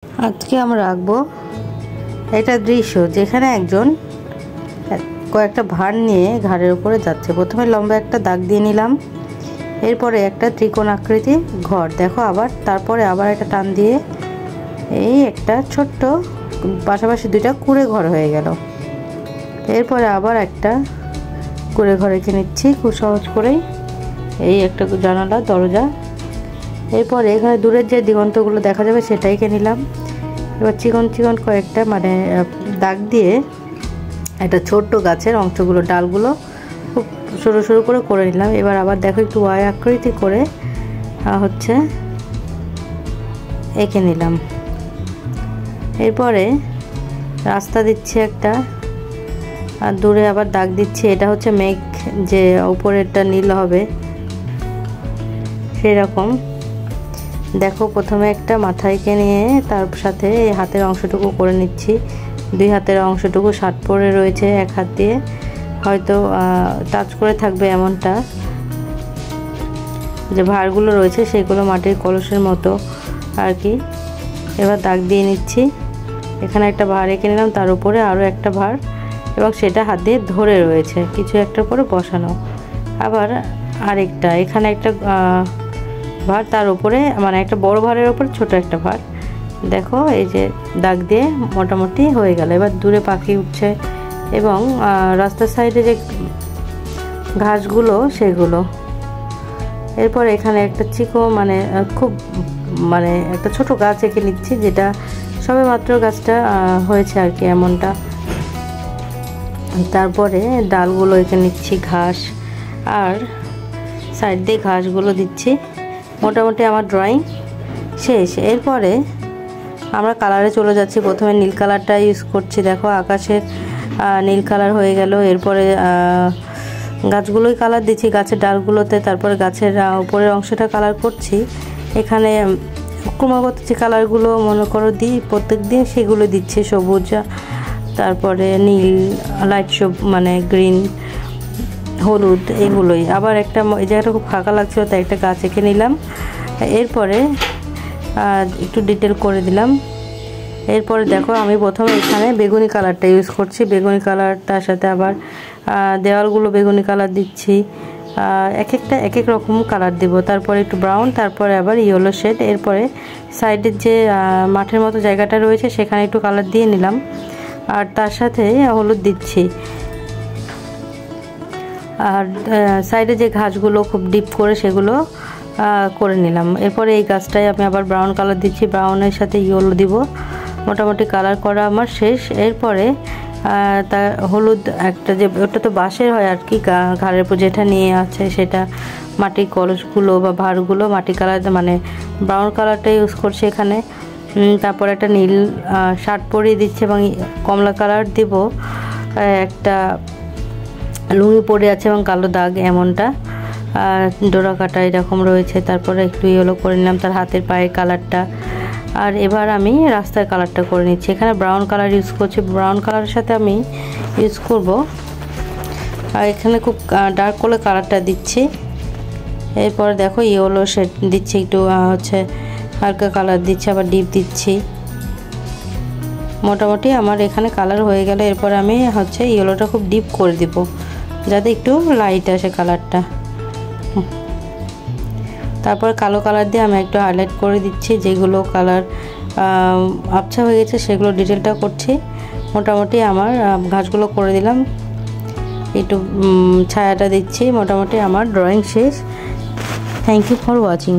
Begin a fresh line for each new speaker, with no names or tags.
আজকে আমরা আঁকবো একটা দৃশ্য যেখানে একজন কয়েকটা ভার নিয়ে ঘাড়ের উপরে যাচ্ছে। প্রথমে লম্বা একটা দাগ দিয়ে নিলাম, এরপরে একটা ত্রিকোণ আকৃতি ঘর দেখো, আবার তারপরে আবার একটা টান দিয়ে এই একটা ছোট্ট পাশাপাশি দুইটা কুঁড়ে ঘর হয়ে গেল। এরপরে আবার একটা কুঁড়ে ঘর এঁকে নিচ্ছি খুব সহজ করেই, এই একটা জানালা দরজা। এরপরে এখানে দূরের যে দিগন্তগুলো দেখা যাবে সেটাই এঁকে নিলাম। এবার চিকন চিকন কয়েকটা দাগ দিয়ে একটা ছোট্ট গাছের অংশগুলো ডালগুলো খুব সরু সরু করে নিলাম। এবার আবার দেখো একটু ওয়াই আকৃতি করে এঁকে নিলাম। এরপরে রাস্তা দিচ্ছি একটা, আর দূরে আবার দাগ দিচ্ছি। এটা হচ্ছে মেঘ, যে উপরেরটা নীল হবে সেই রকম। দেখো প্রথমে একটা মাথায় এঁকে নিয়ে তার সাথে এই হাতের অংশটুকু করে নিচ্ছি। দুই হাতের অংশটুকু শার্ট পরে রয়েছে, এক হাত দিয়ে হয়তো টাচ করে থাকবে এমনটা। যে ভারগুলো রয়েছে সেগুলো মাটির কলসের মতো আর কি। এবার দাগ দিয়ে নিচ্ছি। এখানে একটা ভার এঁকে নিলাম, তার উপরে আরও একটা ভার, এবং সেটা হাত দিয়ে ধরে রয়েছে কিছু একটা করে বসানো। আবার আরেকটা এখানে একটা ভার, তার উপরে একটা বড় ভারের উপর ছোট একটা ভার। দেখো এই যে দাগ দিয়ে মোটামুটি হয়ে গেল। এবার দূরে পাখি উঠছে এবং রাস্তার সাইডে যে ঘাসগুলো সেগুলো। এরপর এখানে একটা খুব একটা ছোট গাছ এঁকে নিচ্ছি, যেটা সবে মাত্র গাছটা হয়েছে আর কি এমনটা। তারপরে ডালগুলো এঁকে নিচ্ছি, ঘাস আর সাইড দিয়ে ঘাসগুলো দিচ্ছি। মোটামুটি আমার ড্রয়িং শেষ। এরপরে আমরা কালারে চলে যাচ্ছি। প্রথমে নীল কালারটা ইউজ করছি। দেখো আকাশের নীল কালার হয়ে গেল। এরপরে গাছগুলোই কালার দিচ্ছি, গাছের ডালগুলোতে। তারপরে গাছের উপরের অংশটা কালার করছি। এখানে ক্রমাগত যে কালারগুলো মনে করো দিই প্রত্যেক দিন, সেগুলো দিচ্ছি। সবুজ, তারপরে নীল, লাইট গ্রিন, হলুদ, এগুলোই। আবার একটা এই জায়গাটা খুব ফাঁকা লাগছিল তাই একটা গাছ এঁকে নিলাম। এরপরে একটু ডিটেল করে দিলাম। এরপরে দেখো আমি প্রথমে এখানে বেগুনি কালারটা ইউজ করছি। বেগুনি কালার, তার সাথে আবার দেওয়ালগুলো বেগুনি কালার দিচ্ছি। এক এক রকম কালার দিব। তারপরে একটু ব্রাউন, তারপরে আবার ইয়েলো শেড। এরপরে সাইডের যে মাঠের মতো জায়গাটা রয়েছে সেখানে একটু কালার দিয়ে নিলাম, আর তার সাথে হলুদ দিচ্ছি। আর সাইডে যে ঘাসগুলো খুব ডিপ করে সেগুলো করে নিলাম। এরপরে এই গাছটায় আমি আবার ব্রাউন কালার দিচ্ছি, ব্রাউনের সাথে ইয়েলো দিব। মোটামুটি কালার করা আমার শেষ। এরপরে তার হলুদ একটা, যে ওটা তো বাঁশের হয় আর কি, ঘাড়ের উপর যেটা নিয়ে আছে সেটা মাটির কলসগুলো বা ভারগুলো মাটি কালার ব্রাউন কালারটা ইউজ করছি এখানে। তারপর একটা নীল শার্ট পরিয়ে দিচ্ছি এবং কমলা কালার দিব। একটা লুঙ্গি পরে আছে এবং কালো দাগ এমনটা, ডোরা কাটা এরকম রয়েছে। তারপরে একটু ইয়েলো করে নিলাম তার হাতের পায়ের কালারটা। আর এবার আমি রাস্তার কালারটা করে নিচ্ছি। এখানে ব্রাউন কালার ইউজ করছি, ব্রাউন কালারের সাথে আমি ইউজ করব। আর এখানে খুব ডার্ক করে কালারটা দিচ্ছি। এরপরে দেখো ইয়েলো শেড দিচ্ছি, একটু হালকা কালার দিচ্ছি, আবার ডিপ দিচ্ছি। মোটামুটি আমার এখানে কালার হয়ে গেল। এরপর আমি ইয়েলোটা খুব ডিপ করে দিব যাতে একটু লাইট আসে কালারটা। তারপর কালো কালার দিয়ে আমি একটু হাইলাইট করে দিচ্ছি, যেগুলো কালার আবছা হয়ে গেছে সেগুলো ডিটেলটা করছি। মোটামুটি আমার ঘাসগুলো করে দিলাম, একটু ছায়াটা দিচ্ছি। মোটামুটি আমার ড্রয়িং শেষ। Thank you for watching.